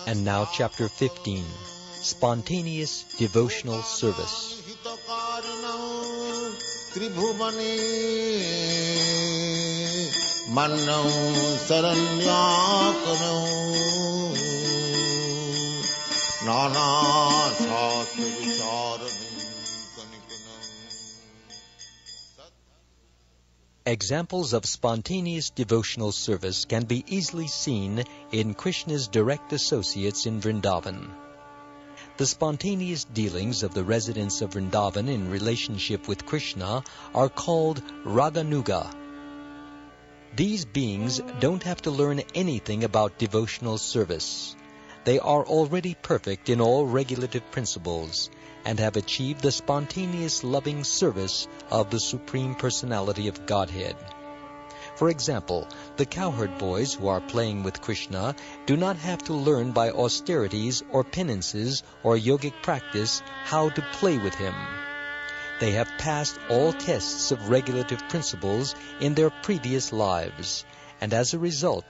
And now chapter 15, Spontaneous Devotional Service. Examples of spontaneous devotional service can be easily seen in Krishna's direct associates in Vrindavan. The spontaneous dealings of the residents of Vrindavan in relationship with Krishna are called Raganuga. These beings don't have to learn anything about devotional service. They are already perfect in all regulative principles and have achieved the spontaneous loving service of the Supreme Personality of Godhead. For example, the cowherd boys who are playing with Krishna do not have to learn by austerities or penances or yogic practice how to play with him. They have passed all tests of regulative principles in their previous lives, and as a result,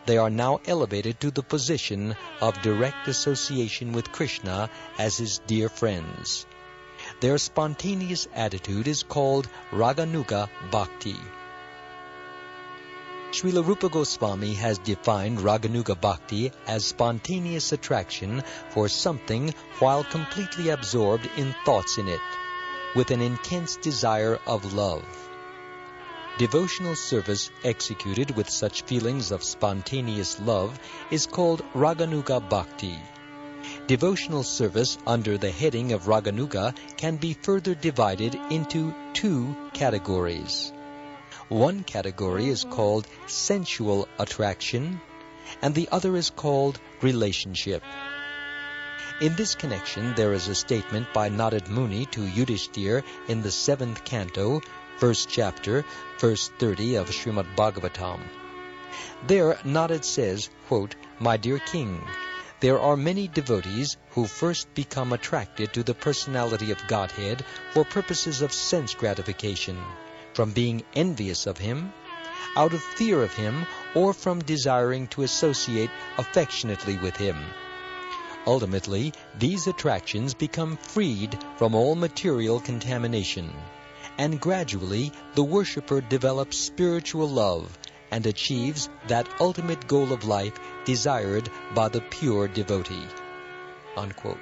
they are now elevated to the position of direct association with Krishna as his dear friends. Their spontaneous attitude is called Raganuga Bhakti. Srila Rupa Goswami has defined Raganuga Bhakti as spontaneous attraction for something while completely absorbed in thoughts in it, with an intense desire of love. Devotional service executed with such feelings of spontaneous love is called Raganuga Bhakti. Devotional service under the heading of Raganuga can be further divided into two categories. One category is called sensual attraction, and the other is called relationship. In this connection, there is a statement by Narad Muni to Yudhishthir in the 7th canto, 1st chapter, verse 30 of Srimad Bhagavatam. There, Narad says, quote, "My dear king, there are many devotees who first become attracted to the personality of Godhead for purposes of sense gratification, from being envious of him, out of fear of him, or from desiring to associate affectionately with him. Ultimately, these attractions become freed from all material contamination, and gradually the worshipper develops spiritual love and achieves that ultimate goal of life desired by the pure devotee." Unquote.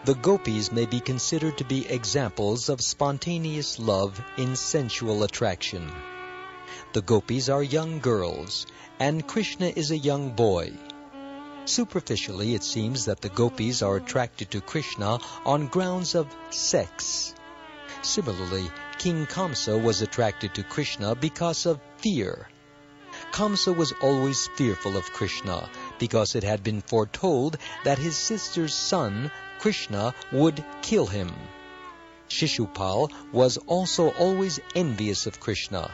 The gopis may be considered to be examples of spontaneous love in sensual attraction. The gopis are young girls, and Krishna is a young boy. Superficially, it seems that the gopis are attracted to Krishna on grounds of sex. Similarly, King Kamsa was attracted to Krishna because of fear. Kamsa was always fearful of Krishna because it had been foretold that his sister's son, Krishna, would kill him. Shishupal was also always envious of Krishna.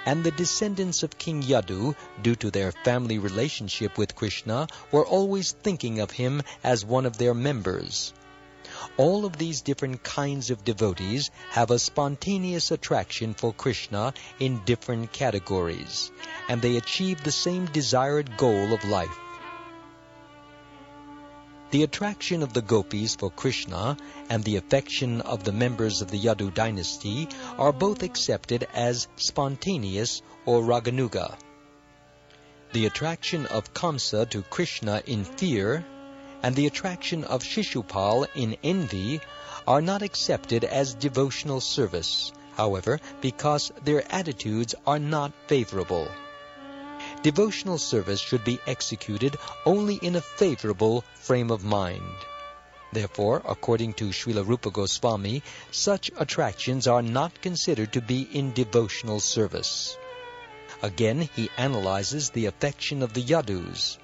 And the descendants of King Yadu, due to their family relationship with Krishna, were always thinking of him as one of their members. All of these different kinds of devotees have a spontaneous attraction for Krishna in different categories, and they achieve the same desired goal of life. The attraction of the gopis for Krishna and the affection of the members of the Yadu dynasty are both accepted as spontaneous or Raganuga. The attraction of Kamsa to Krishna in fear and the attraction of Shishupal in envy are not accepted as devotional service, however, because their attitudes are not favorable. Devotional service should be executed only in a favorable frame of mind. Therefore, according to Srila Rupa Goswami, such attractions are not considered to be in devotional service. Again, he analyzes the affection of the Yadus.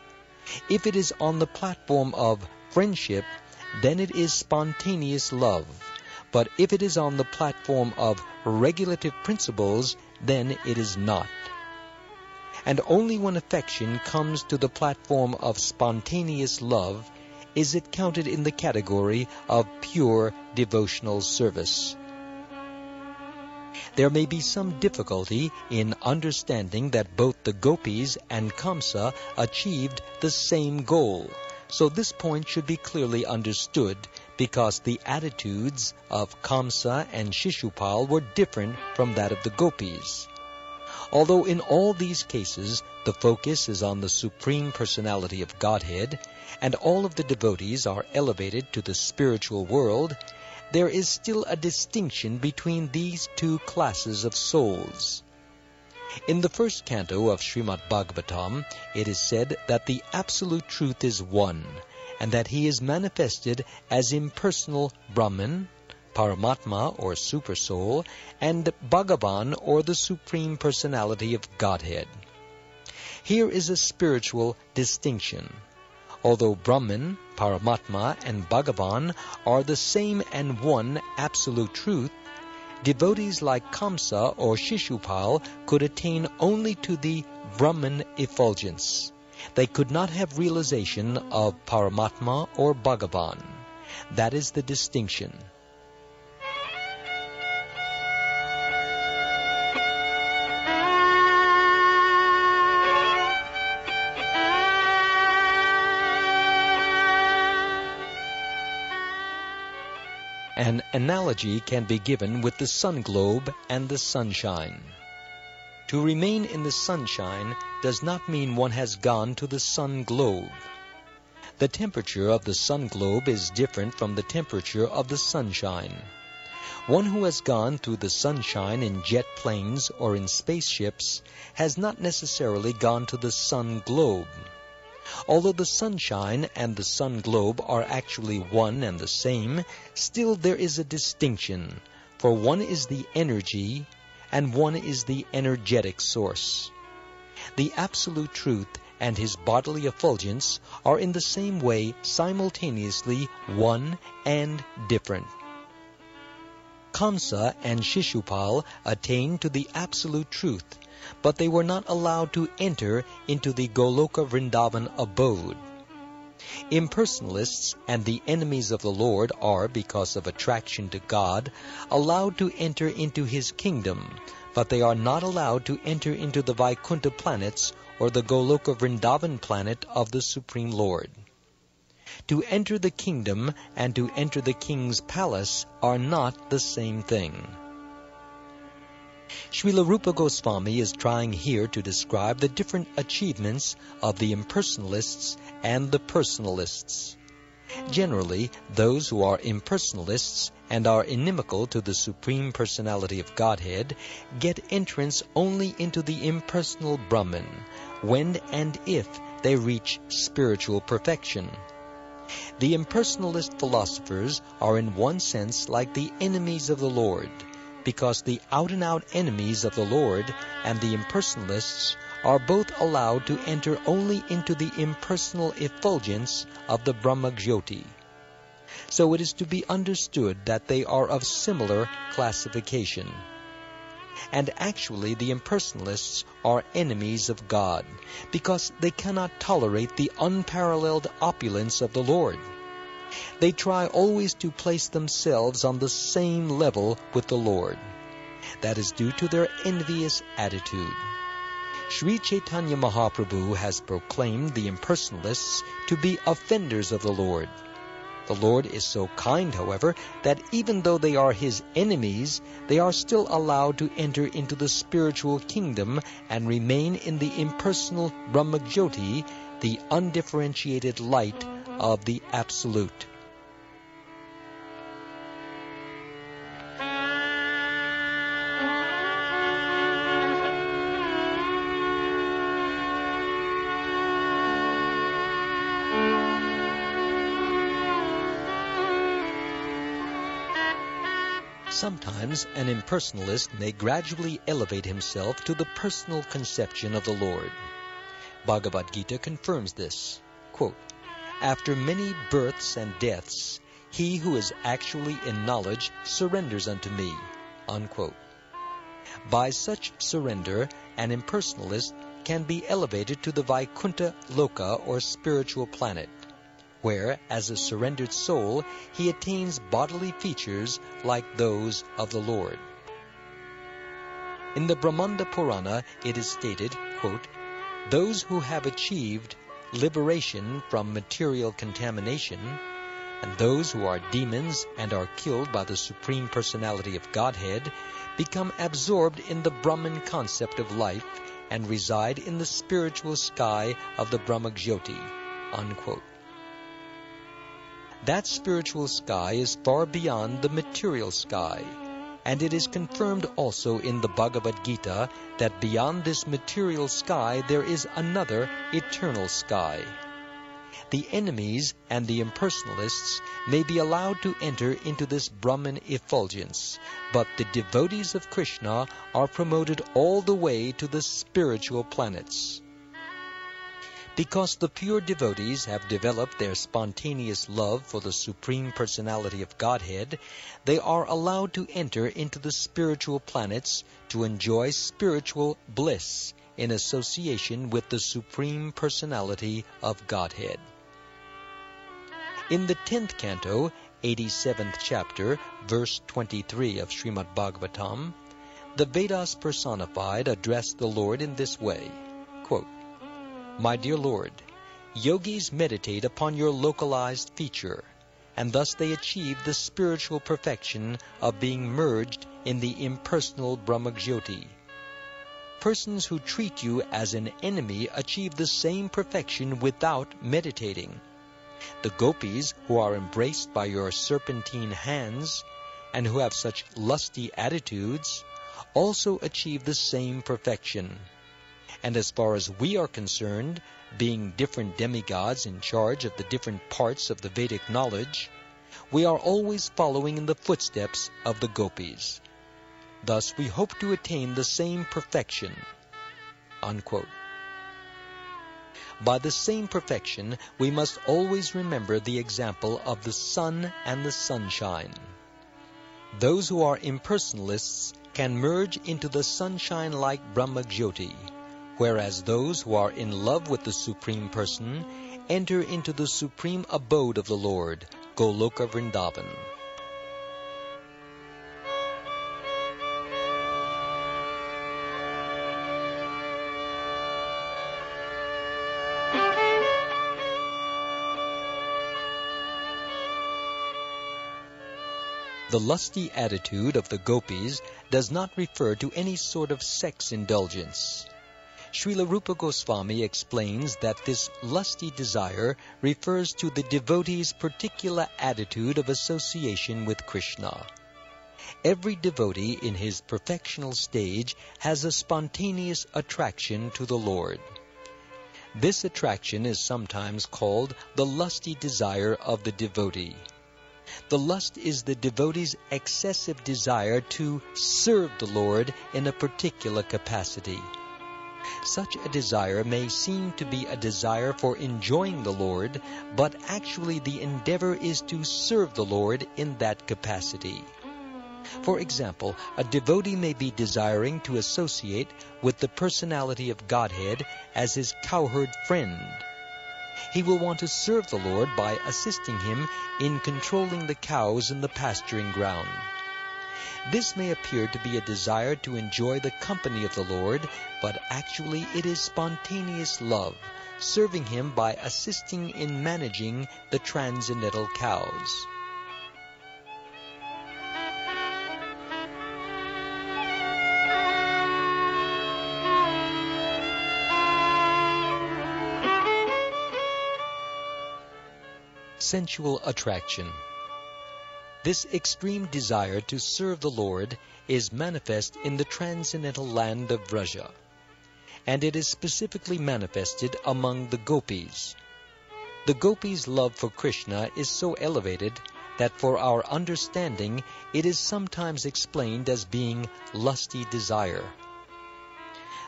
If it is on the platform of friendship, then it is spontaneous love. But if it is on the platform of regulative principles, then it is not. And only when affection comes to the platform of spontaneous love is it counted in the category of pure devotional service. There may be some difficulty in understanding that both the Gopis and Kamsa achieved the same goal, so this point should be clearly understood because the attitudes of Kamsa and Shishupal were different from that of the Gopis. Although in all these cases the focus is on the Supreme Personality of Godhead, and all of the devotees are elevated to the spiritual world, there is still a distinction between these two classes of souls. In the first canto of Srimad Bhagavatam, it is said that the Absolute Truth is one, and that he is manifested as impersonal Brahman, Paramatma or Supersoul, and Bhagavan or the Supreme Personality of Godhead. Here is a spiritual distinction. Although Brahman, Paramatma, and Bhagavan are the same and one absolute truth, devotees like Kamsa or Shishupal could attain only to the Brahman effulgence. They could not have realization of Paramatma or Bhagavan. That is the distinction. An analogy can be given with the sun globe and the sunshine. To remain in the sunshine does not mean one has gone to the sun globe. The temperature of the sun globe is different from the temperature of the sunshine. One who has gone through the sunshine in jet planes or in spaceships has not necessarily gone to the sun globe. Although the sunshine and the sun globe are actually one and the same, still there is a distinction, for one is the energy and one is the energetic source. The Absolute Truth and his bodily effulgence are in the same way simultaneously one and different. Kamsa and Shishupal attained to the Absolute Truth, but they were not allowed to enter into the Goloka Vrindavan abode. Impersonalists and the enemies of the Lord are, because of attraction to God, allowed to enter into his kingdom, but they are not allowed to enter into the Vaikuntha planets or the Goloka Vrindavan planet of the Supreme Lord. To enter the kingdom and to enter the king's palace are not the same thing. Srila Rupa Goswami is trying here to describe the different achievements of the impersonalists and the personalists. Generally, those who are impersonalists and are inimical to the Supreme Personality of Godhead get entrance only into the impersonal Brahman, when and if they reach spiritual perfection. The impersonalist philosophers are in one sense like the enemies of the Lord, because the out-and-out enemies of the Lord and the impersonalists are both allowed to enter only into the impersonal effulgence of the Brahma-Jyoti. So it is to be understood that they are of similar classification. And actually the impersonalists are enemies of God, because they cannot tolerate the unparalleled opulence of the Lord. They try always to place themselves on the same level with the Lord. That is due to their envious attitude. Sri Chaitanya Mahaprabhu has proclaimed the impersonalists to be offenders of the Lord. The Lord is so kind, however, that even though they are his enemies, they are still allowed to enter into the spiritual kingdom and remain in the impersonal Brahma-Jyoti, the undifferentiated light of the Absolute. Sometimes an impersonalist may gradually elevate himself to the personal conception of the Lord. Bhagavad Gita confirms this. Quote, "After many births and deaths, he who is actually in knowledge surrenders unto me." Unquote. By such surrender, an impersonalist can be elevated to the Vaikuntha Loka or spiritual planet, where, as a surrendered soul, he attains bodily features like those of the Lord. In the Brahmanda Purana, it is stated, quote, "Those who have achieved liberation from material contamination, and those who are demons and are killed by the Supreme Personality of Godhead, become absorbed in the Brahman concept of life and reside in the spiritual sky of the Brahmajyoti." Unquote. That spiritual sky is far beyond the material sky, and it is confirmed also in the Bhagavad Gita that beyond this material sky there is another eternal sky. The enemies and the impersonalists may be allowed to enter into this Brahman effulgence, but the devotees of Krishna are promoted all the way to the spiritual planets. Because the pure devotees have developed their spontaneous love for the Supreme Personality of Godhead, they are allowed to enter into the spiritual planets to enjoy spiritual bliss in association with the Supreme Personality of Godhead. In the 10th canto, 87th chapter, verse 23 of Srimad Bhagavatam, the Vedas personified address the Lord in this way, quote, "My dear Lord, yogis meditate upon your localized feature, and thus they achieve the spiritual perfection of being merged in the impersonal Brahmajyoti. Persons who treat you as an enemy achieve the same perfection without meditating. The gopis who are embraced by your serpentine hands and who have such lusty attitudes also achieve the same perfection. And as far as we are concerned, being different demigods in charge of the different parts of the Vedic knowledge, we are always following in the footsteps of the gopis. Thus we hope to attain the same perfection." Unquote. By the same perfection, we must always remember the example of the sun and the sunshine. Those who are impersonalists can merge into the sunshine-like Brahmajyoti, whereas those who are in love with the Supreme Person enter into the supreme abode of the Lord, Goloka Vrindavan. The lusty attitude of the gopis does not refer to any sort of sex indulgence. Srila Rupa Goswami explains that this lusty desire refers to the devotee's particular attitude of association with Krishna. Every devotee in his perfectional stage has a spontaneous attraction to the Lord. This attraction is sometimes called the lusty desire of the devotee. The lust is the devotee's excessive desire to serve the Lord in a particular capacity. Such a desire may seem to be a desire for enjoying the Lord, but actually the endeavor is to serve the Lord in that capacity. For example, a devotee may be desiring to associate with the personality of Godhead as his cowherd friend. He will want to serve the Lord by assisting him in controlling the cows in the pasturing ground. This may appear to be a desire to enjoy the company of the Lord, but actually it is spontaneous love, serving him by assisting in managing the transcendental cows. Sensual attraction. This extreme desire to serve the Lord is manifest in the transcendental land of Vraja, and it is specifically manifested among the gopis. The gopis' love for Krishna is so elevated that for our understanding it is sometimes explained as being lusty desire.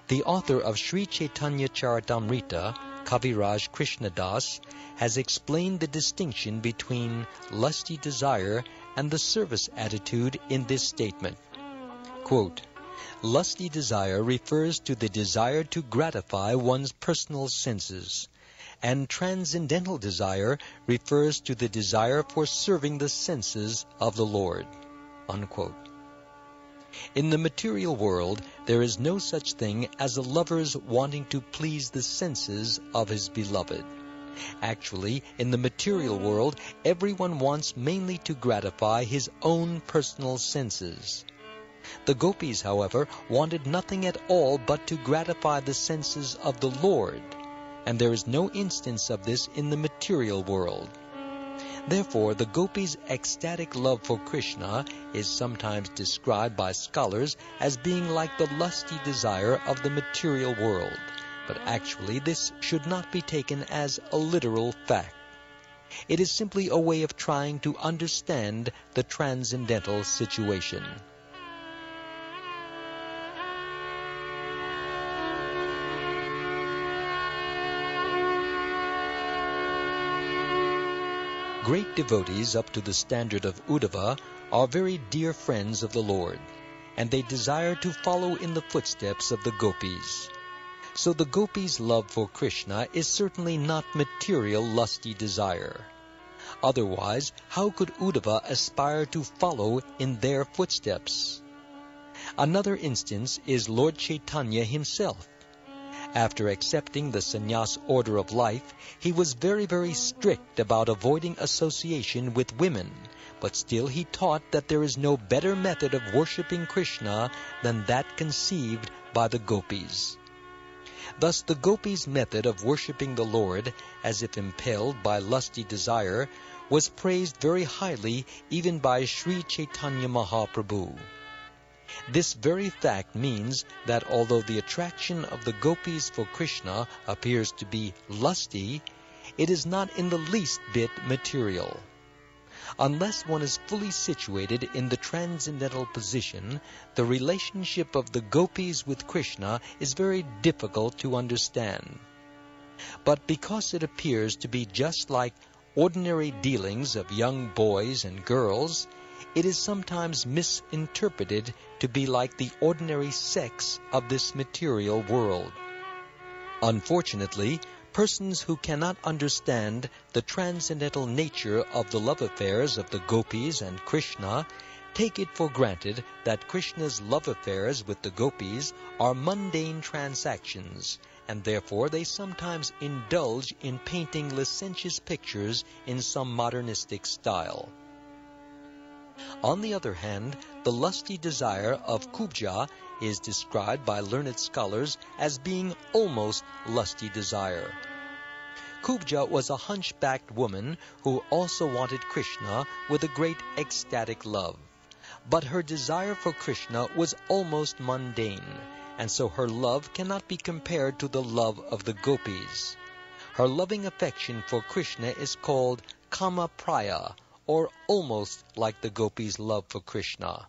The author of Sri Chaitanya Charitamrita, Kaviraj Krishnadas, has explained the distinction between lusty desire and the service attitude in this statement. Quote, lusty desire refers to the desire to gratify one's personal senses, and transcendental desire refers to the desire for serving the senses of the Lord. Unquote. In the material world, there is no such thing as a lover's wanting to please the senses of his beloved. Actually, in the material world, everyone wants mainly to gratify his own personal senses. The gopis, however, wanted nothing at all but to gratify the senses of the Lord, and there is no instance of this in the material world. Therefore, the gopis' ecstatic love for Krishna is sometimes described by scholars as being like the lusty desire of the material world, but actually this should not be taken as a literal fact. It is simply a way of trying to understand the transcendental situation. Great devotees up to the standard of Uddhava are very dear friends of the Lord, and they desire to follow in the footsteps of the gopis. So the gopis' love for Krishna is certainly not material lusty desire. Otherwise, how could Uddhava aspire to follow in their footsteps? Another instance is Lord Chaitanya himself. After accepting the sannyas order of life, he was very, very strict about avoiding association with women, but still he taught that there is no better method of worshipping Krishna than that conceived by the gopis. Thus the gopis' method of worshipping the Lord, as if impelled by lusty desire, was praised very highly even by Sri Chaitanya Mahaprabhu. This very fact means that although the attraction of the gopis for Krishna appears to be lusty, it is not in the least bit material. Unless one is fully situated in the transcendental position, the relationship of the gopis with Krishna is very difficult to understand. But because it appears to be just like ordinary dealings of young boys and girls, it is sometimes misinterpreted to be like the ordinary sex of this material world. Unfortunately, persons who cannot understand the transcendental nature of the love affairs of the gopis and Krishna take it for granted that Krishna's love affairs with the gopis are mundane transactions, and therefore they sometimes indulge in painting licentious pictures in some modernistic style. On the other hand, the lusty desire of Kubja is described by learned scholars as being almost lusty desire. Kubja was a hunchbacked woman who also wanted Krishna with a great ecstatic love. But her desire for Krishna was almost mundane, and so her love cannot be compared to the love of the gopis. Her loving affection for Krishna is called Kama Praya, or almost like the gopis' love for Krishna.